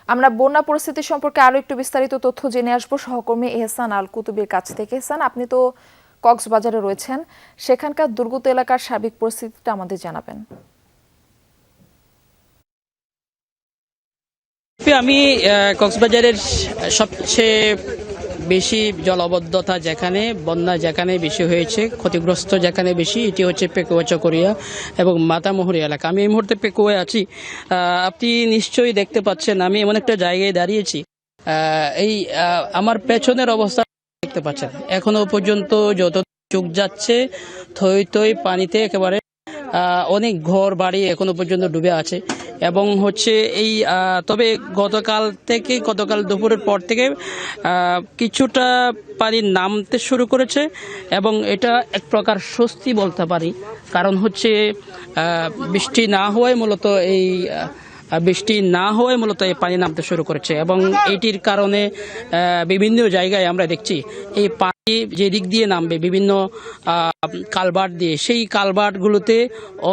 আমরা বন্যা পরিস্থিতি সম্পর্কে আরো একটু বিস্তারিত তথ্য জেনে আসবো সহকর্মী এহসান আল কুতুবের কাছ থেকে। এহসান, আপনি তো কক্সবাজারে রয়েছেন, সেখানকার দুর্গত এলাকার সার্বিক পরিস্থিতিটা আমাদের জানাবেন। আমি কক্সবাজারের সবচেয়ে বেশি জলাবদ্ধতা যেখানে, বন্যা যেখানে বেশি হয়েছে, ক্ষতিগ্রস্ত যেখানে বেশি, এটি হচ্ছে পেকুয়া চকরিয়া এবং মাতামুহুরী এলাকা। আমি এই মুহূর্তে পেকুয়ায় আছি। আপনি নিশ্চয়ই দেখতে পাচ্ছেন আমি এমন একটা জায়গায় দাঁড়িয়েছি। এই আমার পেছনের অবস্থা দেখতে পাচ্ছেন, এখনো পর্যন্ত যত চোখ যাচ্ছে থই থই পানিতে একেবারে অনেক ঘর বাড়ি এখনো পর্যন্ত ডুবে আছে। এবং হচ্ছে এই তবে গতকাল দুপুরের পর থেকে কিছুটা পানি নামতে শুরু করেছে এবং এটা এক প্রকার স্বস্তি বলতে পারি। কারণ হচ্ছে বৃষ্টি না হওয়ায় মূলত এই পানি নামতে শুরু করেছে এবং এটির কারণে বিভিন্ন জায়গায় আমরা দেখছি এই পানি যে দিক দিয়ে নামবে বিভিন্ন কালভার্ট দিয়ে, সেই কালভার্টগুলোতে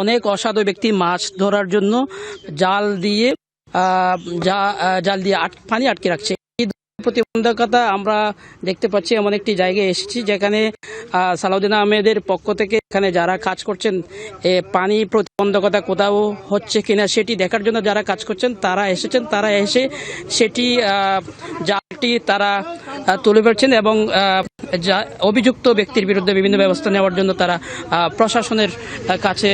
অনেক অসাধু ব্যক্তি মাছ ধরার জন্য জাল দিয়ে পানি আটকে রাখছে। প্রতিবন্ধকতা আমরা দেখতে পাচ্ছি। এমন একটি জায়গায় এসেছি যেখানে সালাউদ্দিন আহমেদের পক্ষ থেকে এখানে যারা কাজ করছেন, পানি প্রতিবন্ধকতা কোথাও হচ্ছে কিনা সেটি দেখার জন্য যারা কাজ করছেন তারা এসেছেন। তারা এসে সেটি জালটি তারা তুলে ফেলছেন এবং অভিযুক্ত ব্যক্তির বিরুদ্ধে বিভিন্ন ব্যবস্থা নেওয়ার জন্য তারা প্রশাসনের কাছে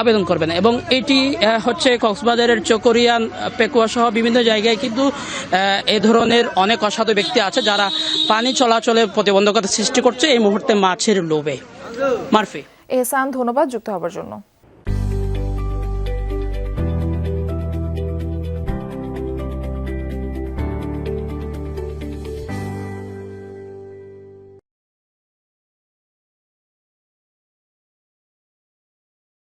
আবেদন করবেন। এবং এটি হচ্ছে কক্সবাজারের চকরিয়ান, পেকুয়া সহ বিভিন্ন জায়গায় কিন্তু এ ধরনের অনেক অসাধু ব্যক্তি আছে যারা পানি চলাচলে প্রতিবন্ধকতা সৃষ্টি করছে এই মুহূর্তে মাছের লোভে। মারফি। এহসান, ধন্যবাদ যুক্ত হবার জন্য।